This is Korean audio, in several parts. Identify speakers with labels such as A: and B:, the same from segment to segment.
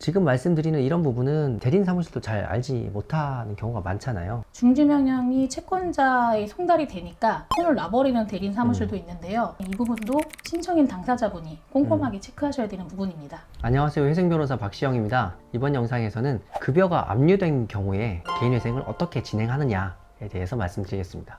A: 지금 말씀드리는 이런 부분은 대리인 사무실도 잘 알지 못하는 경우가 많잖아요.
B: 중지명령이 채권자의 송달이 되니까 손을 놔버리는 대리인 사무실도 있는데요. 이 부분도 신청인 당사자분이 꼼꼼하게 체크하셔야 되는 부분입니다.
A: 안녕하세요. 회생변호사 박시영입니다. 이번 영상에서는 급여가 압류된 경우에 개인회생을 어떻게 진행하느냐에 대해서 말씀드리겠습니다.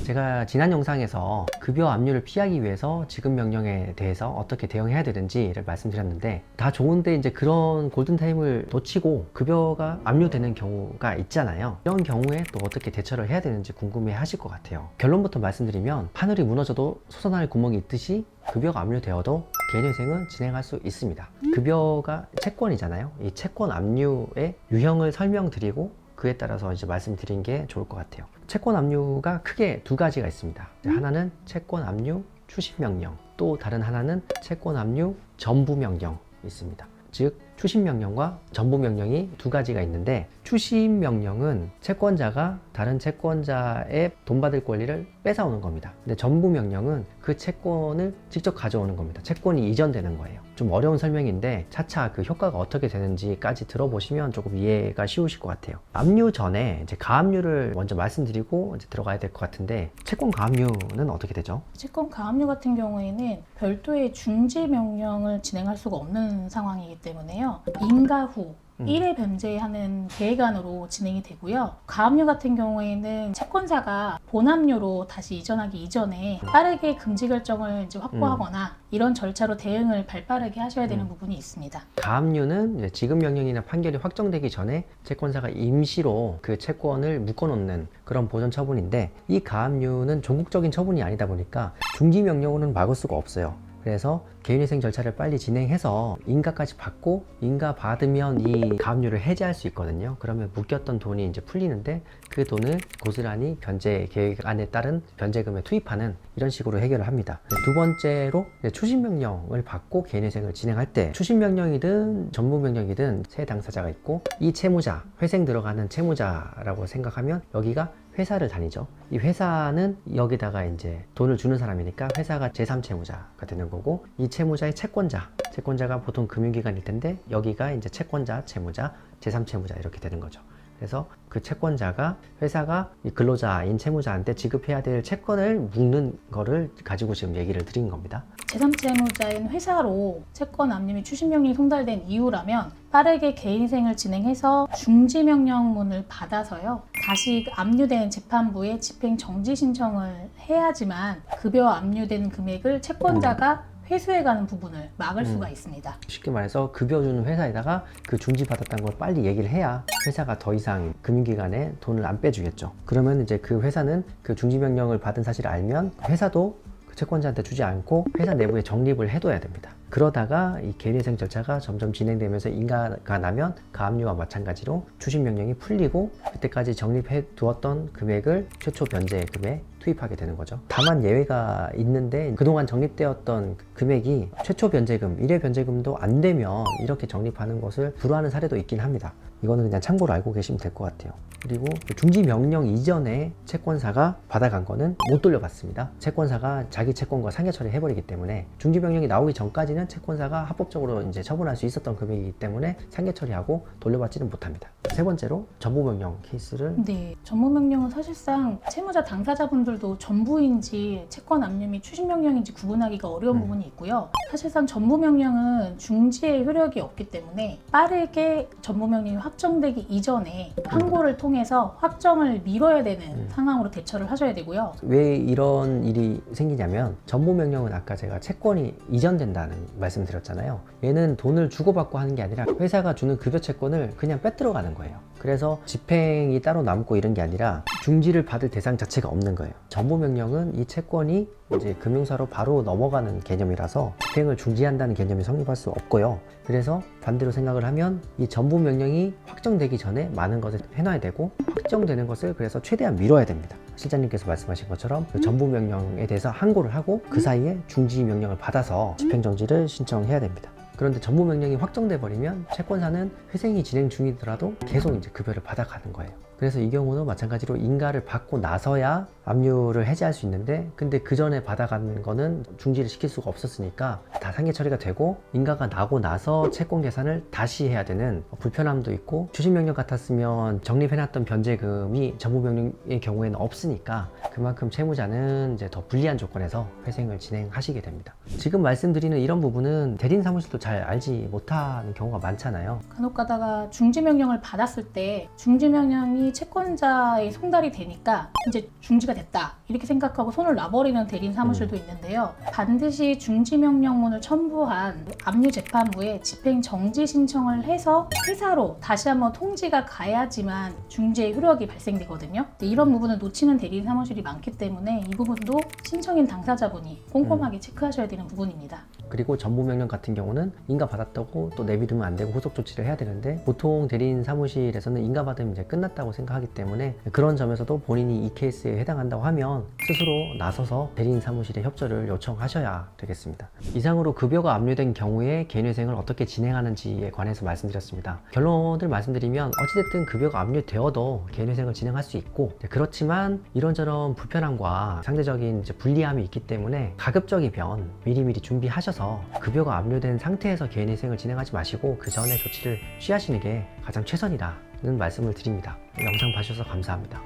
A: 제가 지난 영상에서 급여 압류를 피하기 위해서 지급명령에 대해서 어떻게 대응해야 되는지를 말씀드렸는데, 다 좋은데 이제 그런 골든타임을 놓치고 급여가 압류되는 경우가 있잖아요. 이런 경우에 또 어떻게 대처를 해야 되는지 궁금해 하실 것 같아요. 결론부터 말씀드리면 하늘이 무너져도 솟아날 구멍이 있듯이 급여가 압류되어도 개인회생은 진행할 수 있습니다. 급여가 채권이잖아요. 이 채권 압류의 유형을 설명드리고 그에 따라서 이제 말씀드린 게 좋을 것 같아요. 채권 압류가 크게 두 가지가 있습니다. 하나는 채권 압류 추심명령, 또 다른 하나는 채권 압류 전부명령이 있습니다. 즉 추심명령과 전부명령이 두 가지가 있는데, 추심명령은 채권자가 다른 채권자의 돈 받을 권리를 뺏어오는 겁니다. 근데 전부명령은 그 채권을 직접 가져오는 겁니다. 채권이 이전되는 거예요. 좀 어려운 설명인데 차차 그 효과가 어떻게 되는지까지 들어보시면 조금 이해가 쉬우실 것 같아요. 압류 전에 이제 가압류를 먼저 말씀드리고 이제 들어가야 될 것 같은데, 채권 가압류는 어떻게 되죠?
B: 채권 가압류 같은 경우에는 별도의 중지 명령을 진행할 수가 없는 상황이기 때문에요. 인가 후 1회 변제하는 계획안으로 진행이 되고요. 가압류 같은 경우에는 채권자가 본압류로 다시 이전하기 이전에 빠르게 금지 결정을 이제 확보하거나 이런 절차로 대응을 발빠르게 하셔야 되는 부분이 있습니다.
A: 가압류는 이제 지급명령이나 판결이 확정되기 전에 채권자가 임시로 그 채권을 묶어놓는 그런 보전 처분인데, 이 가압류는 종국적인 처분이 아니다 보니까 중지명령으로는 막을 수가 없어요. 그래서 개인회생 절차를 빨리 진행해서 인가까지 받고, 인가 받으면 이 가압류를 해제할 수 있거든요. 그러면 묶였던 돈이 이제 풀리는데, 그 돈을 고스란히 변제 계획안에 따른 변제금에 투입하는 이런 식으로 해결을 합니다. 두 번째로 추심명령을 받고 개인회생을 진행할 때, 추심명령이든 전부명령이든 세 당사자가 있고, 이 채무자, 회생 들어가는 채무자라고 생각하면 여기가 회사를 다니죠. 이 회사는 여기다가 이제 돈을 주는 사람이니까 회사가 제3채무자가 되는 거고, 이 채무자의 채권자가 보통 금융기관일 텐데 여기가 이제 채권자, 채무자, 제3채무자 이렇게 되는 거죠. 그래서 그 채권자가, 회사가 이 근로자인 채무자한테 지급해야 될 채권을 묶는 거를 가지고 지금 얘기를 드린 겁니다.
B: 제3채무자인 회사로 채권 압류 및 추심명령이 송달된 이후라면 빠르게 개인회생을 진행해서 중지명령문을 받아서요, 다시 압류된 재판부에 집행 정지 신청을 해야지만 급여 압류된 금액을 채권자가 회수해가는 부분을 막을 수가 있습니다.
A: 쉽게 말해서 급여 주는 회사에다가 그 중지받았다는 걸 빨리 얘기를 해야 회사가 더 이상 금융기관에 돈을 안 빼주겠죠. 그러면 이제 그 회사는 그 중지명령을 받은 사실을 알면 회사도 그 채권자한테 주지 않고 회사 내부에 적립을 해둬야 됩니다. 그러다가 이 개인회생 절차가 점점 진행되면서 인가가 나면 가압류와 마찬가지로 추심명령이 풀리고, 그때까지 적립해 두었던 금액을 최초 변제금에 투입하게 되는 거죠. 다만 예외가 있는데, 그동안 적립되었던 금액이 최초 변제금, 1회 변제금도 안 되면 이렇게 적립하는 것을 불허하는 사례도 있긴 합니다. 이거는 그냥 참고로 알고 계시면 될 것 같아요. 그리고 중지명령 이전에 채권사가 받아간 거는 못 돌려받습니다. 채권사가 자기 채권과 상해 처리해버리기 때문에, 중지명령이 나오기 전까지는 채권사가 합법적으로 이제 처분할 수 있었던 금액이기 때문에 상해 처리하고 돌려받지는 못합니다. 세 번째로 전부명령 케이스를.
B: 네, 전부명령은 사실상 채무자 당사자분들도 전부인지 채권 압류 및 추심명령인지 구분하기가 어려운 부분이 있고요. 사실상 전부명령은 중지의 효력이 없기 때문에 빠르게 전부명령이 확정되기 이전에 항고를 통해서 확정을 미뤄야 되는 상황으로 대처를 하셔야 되고요.
A: 왜 이런 일이 생기냐면, 전부명령은 아까 제가 채권이 이전된다는 말씀을 드렸잖아요. 얘는 돈을 주고받고 하는 게 아니라 회사가 주는 급여 채권을 그냥 빼들어가는 거예요. 그래서 집행이 따로 남고 이런 게 아니라 중지를 받을 대상 자체가 없는 거예요. 전부명령은 이 채권이 이제 금융사로 바로 넘어가는 개념이라서 집행을 중지한다는 개념이 성립할 수 없고요. 그래서 반대로 생각을 하면 이 전부명령이 확정되기 전에 많은 것을 해놔야 되고, 확정되는 것을 그래서 최대한 미뤄야 됩니다. 실장님께서 말씀하신 것처럼 그 전부 명령에 대해서 항고를 하고 그 사이에 중지 명령을 받아서 집행정지를 신청해야 됩니다. 그런데 전부 명령이 확정돼 버리면 채권사는 회생이 진행 중이더라도 계속 이제 급여를 받아가는 거예요. 그래서 이 경우는 마찬가지로 인가를 받고 나서야 압류를 해지할 수 있는데, 근데 그 전에 받아가는 거는 중지를 시킬 수가 없었으니까 다 상계 처리가 되고 인가가 나고 나서 채권 계산을 다시 해야 되는 불편함도 있고, 주식 명령 같았으면 적립해놨던 변제금이 전부 명령의 경우에는 없으니까 그만큼 채무자는 이제 더 불리한 조건에서 회생을 진행하시게 됩니다. 지금 말씀드리는 이런 부분은 대리인 사무실도 잘 알지 못하는 경우가 많잖아요.
B: 간혹 가다가 중지 명령을 받았을 때 중지 명령이 채권자의 송달이 되니까 이제 중지가 됐다 이렇게 생각하고 손을 놔버리는 대리인 사무실도 있는데요. 반드시 중지 명령문을 첨부한 압류 재판부에 집행 정지 신청을 해서 회사로 다시 한번 통지가 가야지만 중지의 효력이 발생되거든요. 근데 이런 부분을 놓치는 대리인 사무실이 많기 때문에 이 부분도 신청인 당사자분이 꼼꼼하게 체크하셔야 되는 부분입니다.
A: 그리고 전부 명령 같은 경우는 인가 받았다고 또 내비두면 안 되고 후속 조치를 해야 되는데, 보통 대리인 사무실에서는 인가 받으면 이제 끝났다고 생각하기 때문에 그런 점에서도 본인이 이 케이스에 해당한다고 하면 스스로 나서서 대리인 사무실에 협조를 요청하셔야 되겠습니다. 이상으로 급여가 압류된 경우에 개인회생을 어떻게 진행하는지에 관해서 말씀드렸습니다. 결론을 말씀드리면 어찌됐든 급여가 압류되어도 개인회생을 진행할 수 있고, 그렇지만 이런저런 불편함과 상대적인 이제 불리함이 있기 때문에 가급적이면 미리미리 준비하셔서 급여가 압류된 상태에서 개인회생을 진행하지 마시고 그 전에 조치를 취하시는 게 가장 최선이라는 말씀을 드립니다. 영상 봐주셔서 감사합니다.